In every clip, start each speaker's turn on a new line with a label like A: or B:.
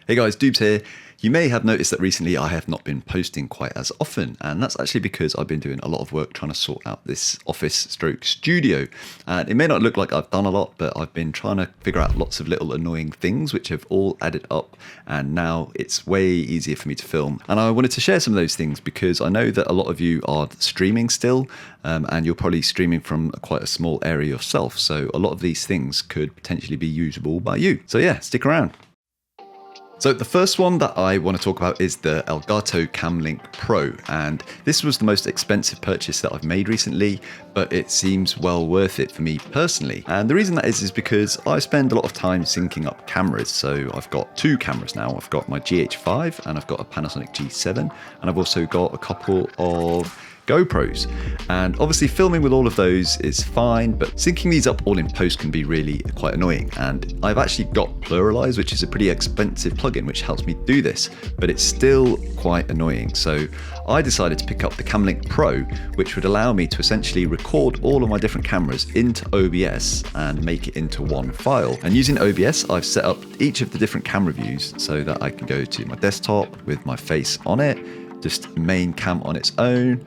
A: Hey guys, Dubes here. You may have noticed that recently I have not been posting quite as often, and that's actually because I've been doing a lot of work trying to sort out this office stroke studio. And it may not look like I've done a lot, but I've been trying to figure out lots of little annoying things which have all added up, and now it's way easier for me to film. And I wanted to share some of those things because I know that a lot of you are streaming still, and you're probably streaming from quite a small area yourself, so a lot of these things could potentially be usable by you. So yeah, stick around. So the first one that I want to talk about is the Elgato Camlink Pro, and this was the most expensive purchase that I've made recently, but it seems well worth it for me personally. And the reason that is because I spend a lot of time syncing up cameras. So I've got two cameras now. I've got my GH5 and I've got a Panasonic G7, and I've also got a couple of GoPros, and obviously filming with all of those is fine, but syncing these up all in post can be really quite annoying. And I've actually got Pluralize, which is a pretty expensive plugin which helps me do this, but it's still quite annoying. So I decided to pick up the Camlink Pro, which would allow me to essentially record all of my different cameras into OBS and make it into one file. And using OBS, I've set up each of the different camera views so that I can go to my desktop with my face on it, just main cam on its own,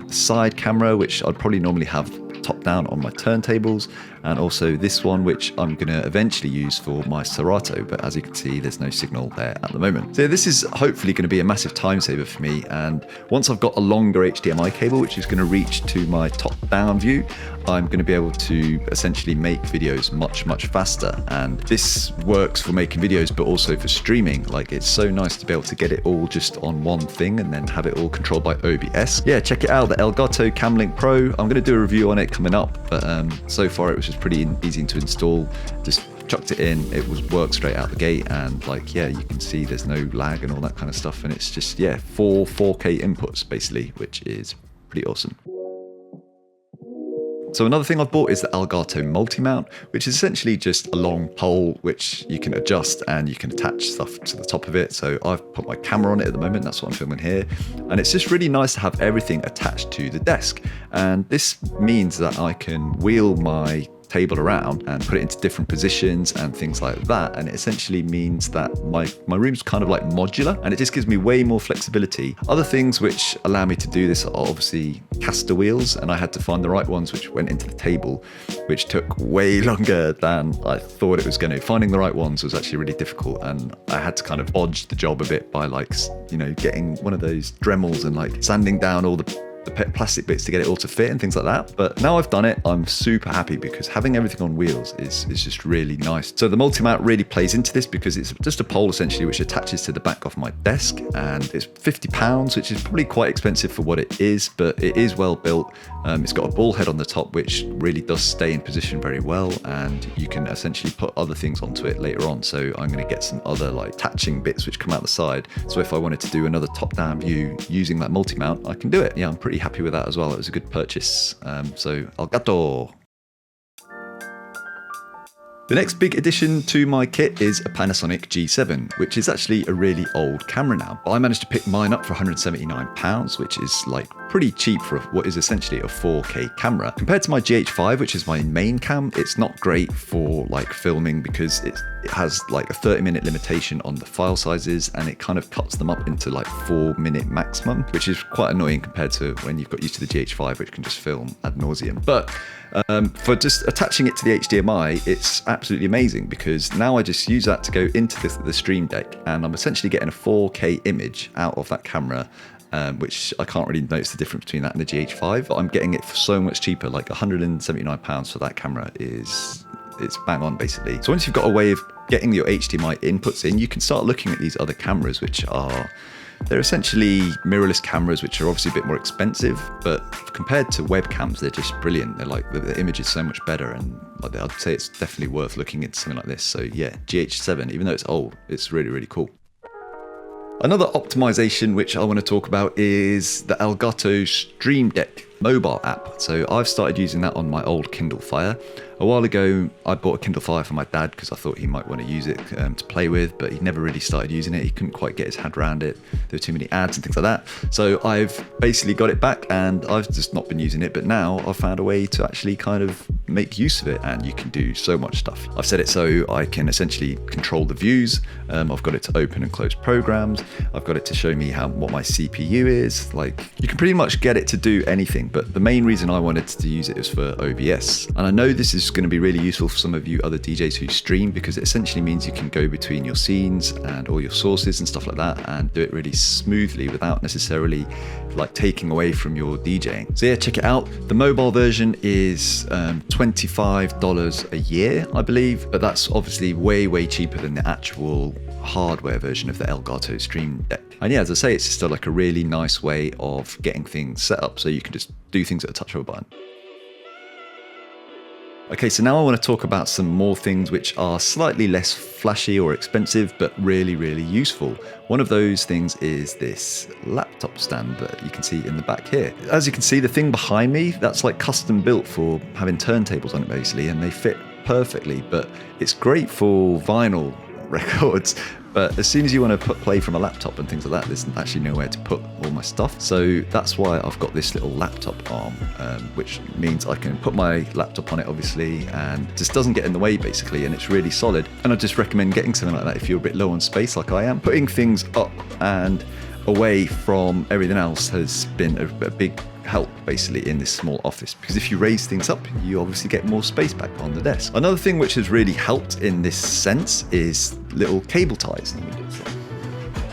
A: side camera, which I'd probably normally have top down on my turntables, and also this one which I'm going to eventually use for my Serato, but as you can see there's no signal there at the moment. So this is hopefully going to be a massive time saver for me, and once I've got a longer HDMI cable which is going to reach to my top down view, I'm going to be able to essentially make videos much faster. And this works for making videos but also for streaming. Like, it's so nice to be able to get it all just on one thing and then have it all controlled by OBS. Yeah, check it out, the Elgato Camlink Pro. I'm going to do a review on it coming up, but so far it was just pretty easy to install. Just chucked it in, it was worked straight out the gate, and like, yeah, you can see there's no lag and all that kind of stuff, and it's just, yeah, 4K inputs basically, which is pretty awesome. So another thing I've bought is the Elgato MultiMount, which is essentially just a long pole which you can adjust and you can attach stuff to the top of it. So I've put my camera on it at the moment, that's what I'm filming here. And it's just really nice to have everything attached to the desk. And this means that I can wheel my table around and put it into different positions and things like that, and it essentially means that my room's kind of like modular, and it just gives me way more flexibility. Other things which allow me to do this are obviously caster wheels, and I had to find the right ones which went into the table, which took way longer than I thought it was going to. Finding the right ones was actually really difficult, and I had to kind of bodge the job a bit by, like, you know, getting one of those Dremels and like sanding down all the plastic bits to get it all to fit and things like that. But now I've done it, I'm super happy because having everything on wheels is just really nice. So the multi-mount really plays into this because it's just a pole essentially which attaches to the back of my desk, and it's £50, which is probably quite expensive for what it is, but it is well built. It's got a ball head on the top which really does stay in position very well, and you can essentially put other things onto it later on. So I'm going to get some other like attaching bits which come out the side, so if I wanted to do another top-down view using that multi-mount, I can do it. Yeah, I'm pretty happy with that as well. It was a good purchase. So Elgato. The next big addition to my kit is a Panasonic G7, which is actually a really old camera now. But I managed to pick mine up for £179, which is like pretty cheap for what is essentially a 4K camera. Compared to my GH5, which is my main cam, it's not great for like filming because it has like a 30-minute limitation on the file sizes, and it kind of cuts them up into like 4-minute maximum, which is quite annoying compared to when you've got used to the GH5, which can just film ad nauseum. But for just attaching it to the HDMI, it's absolutely amazing because now I just use that to go into the Stream Deck, and I'm essentially getting a 4K image out of that camera, which I can't really notice the difference between that and the GH5. But I'm getting it for so much cheaper, like £179 for that camera it's bang on basically. So once you've got a way of getting your HDMI inputs in, you can start looking at these other cameras, which they're essentially mirrorless cameras, which are obviously a bit more expensive, but compared to webcams, they're just brilliant. They're like, the image is so much better, and like, I'd say it's definitely worth looking into something like this. So yeah, GH7, even though it's old, it's really, really cool. Another optimization which I want to talk about is the Elgato Stream Deck mobile app. So I've started using that on my old Kindle Fire. A while ago, I bought a Kindle Fire for my dad because I thought he might want to use it to play with, but he never really started using it. He couldn't quite get his head around it. There were too many ads and things like that. So I've basically got it back and I've just not been using it, but now I've found a way to actually kind of make use of it, and you can do so much stuff. I've set it so I can essentially control the views. I've got it to open and close programs. I've got it to show me what my CPU is. Like, you can pretty much get it to do anything, but the main reason I wanted to use it is for OBS. And I know this is going to be really useful for some of you other DJs who stream, because it essentially means you can go between your scenes and all your sources and stuff like that and do it really smoothly without necessarily like taking away from your DJing. So yeah, check it out. The mobile version is $25 a year, I believe, but that's obviously way cheaper than the actual hardware version of the Elgato Stream Deck. And yeah, as I say, it's still like a really nice way of getting things set up so you can just do things at a touch of a button. Okay, so now I want to talk about some more things which are slightly less flashy or expensive, but really useful. One of those things is this laptop stand that you can see in the back here. As you can see, the thing behind me, that's like custom built for having turntables on it basically, and they fit perfectly, but it's great for vinyl records. But as soon as you want to play from a laptop and things like that, there's actually nowhere to put all my stuff. So that's why I've got this little laptop arm, which means I can put my laptop on it, obviously, and just doesn't get in the way, basically, and it's really solid. And I just recommend getting something like that if you're a bit low on space, like I am. Putting things up and away from everything else has been a big help basically in this small office, because if you raise things up, you obviously get more space back on the desk. Another thing which has really helped in this sense is little cable ties.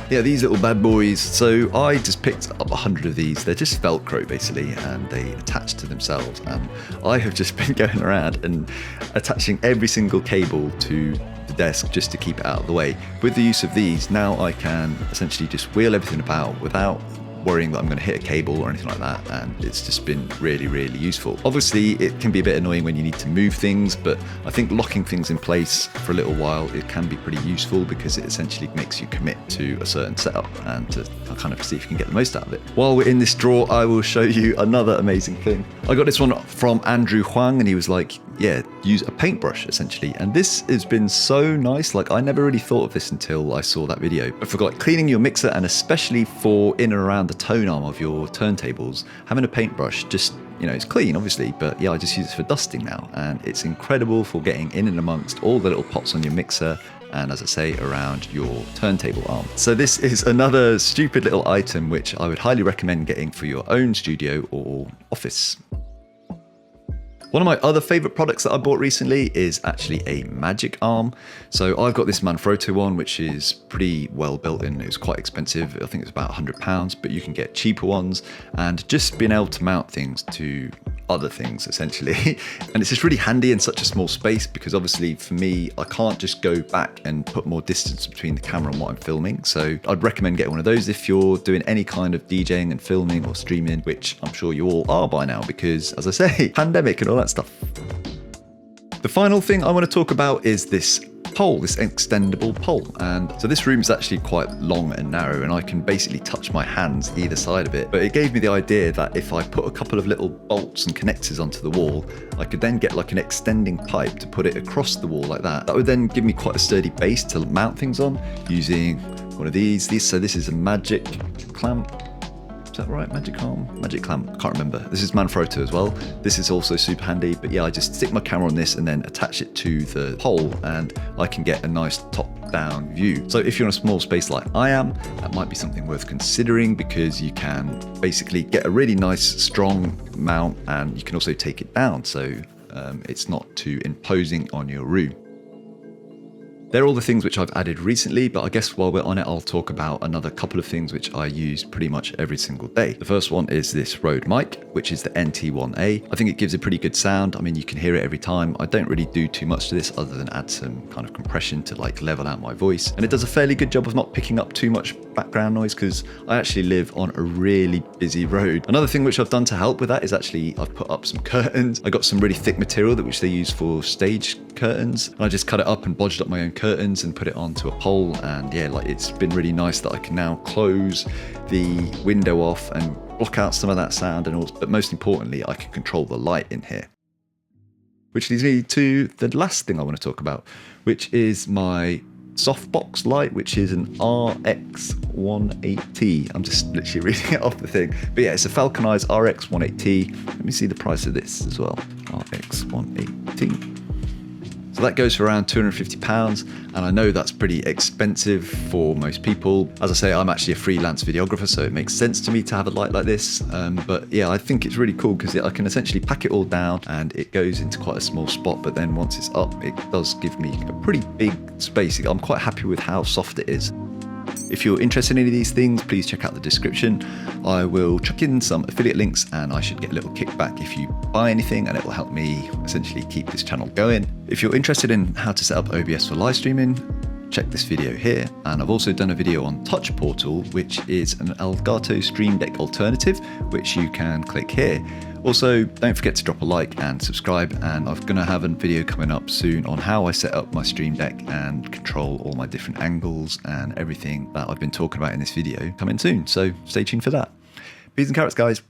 A: Yeah, these little bad boys. So I just picked up 100 of these. They're just Velcro basically, and they attach to themselves. And I have just been going around and attaching every single cable to the desk just to keep it out of the way. With the use of these, now I can essentially just wheel everything about without worrying that I'm going to hit a cable or anything like that, and it's just been really useful. Obviously it can be a bit annoying when you need to move things, but I think locking things in place for a little while, it can be pretty useful because it essentially makes you commit to a certain setup and to kind of see if you can get the most out of it. While we're in this drawer, I will show you another amazing thing. I got this one from Andrew Huang, and he was like, yeah, use a paintbrush essentially. And this has been so nice. Like, I never really thought of this until I saw that video. But for like cleaning your mixer, and especially for in and around the tone arm of your turntables, having a paintbrush just, you know, it's clean obviously, but yeah, I just use it for dusting now, and it's incredible for getting in and amongst all the little pots on your mixer, and as I say, around your turntable arm. So this is another stupid little item which I would highly recommend getting for your own studio or office. One of my other favorite products that I bought recently is actually a magic arm. So I've got this Manfrotto one, which is pretty well built in. It was quite expensive. I think it's about £100, but you can get cheaper ones, and just being able to mount things to other things essentially. And it's just really handy in such a small space, because obviously for me, I can't just go back and put more distance between the camera and what I'm filming. So I'd recommend getting one of those if you're doing any kind of DJing and filming or streaming, which I'm sure you all are by now, because as I say, pandemic and all that stuff. The final thing I want to talk about is this pole, this extendable pole. And so this room is actually quite long and narrow, and I can basically touch my hands either side of it. But it gave me the idea that if I put a couple of little bolts and connectors onto the wall, I could then get like an extending pipe to put it across the wall like that. That would then give me quite a sturdy base to mount things on using one of these. So this is a magic clamp. Is that right? Magic clamp, I can't remember. This is Manfrotto as well. This is also super handy, but yeah, I just stick my camera on this and then attach it to the pole, and I can get a nice top-down view. So if you're in a small space like I am, that might be something worth considering, because you can basically get a really nice strong mount, and you can also take it down, so it's not too imposing on your room. They're all the things which I've added recently, but I guess while we're on it, I'll talk about another couple of things which I use pretty much every single day. The first one is this Rode mic, which is the NT1A. I think it gives a pretty good sound. I mean, you can hear it every time. I don't really do too much to this other than add some kind of compression to like level out my voice. And it does a fairly good job of not picking up too much background noise, because I actually live on a really busy road. Another thing which I've done to help with that is actually I've put up some curtains. I got some really thick material which they use for stage curtains, and I just cut it up and bodged up my own curtains and put it onto a pole. And yeah, like, it's been really nice that I can now close the window off and block out some of that sound, and also, but most importantly, I can control the light in here. Which leads me to the last thing I want to talk about, which is my Softbox light, which is an RX180. I'm just literally reading it off the thing. But yeah, it's a Falconized RX180. Let me see the price of this as well. RX180. So that goes for around £250, and I know that's pretty expensive for most people. As I say, I'm actually a freelance videographer, so it makes sense to me to have a light like this. But yeah, I think it's really cool because I can essentially pack it all down and it goes into quite a small spot, but then once it's up, it does give me a pretty big space. I'm quite happy with how soft it is. If you're interested in any of these things, please check out the description. I will chuck in some affiliate links and I should get a little kickback if you buy anything, and it will help me essentially keep this channel going. If you're interested in how to set up OBS for live streaming, check this video here. And I've also done a video on Touch Portal, which is an Elgato Stream Deck alternative, which you can click here. Also, don't forget to drop a like and subscribe, and I'm going to have a video coming up soon on how I set up my Stream Deck and control all my different angles and everything that I've been talking about in this video coming soon, so stay tuned for that. Peas and carrots, guys.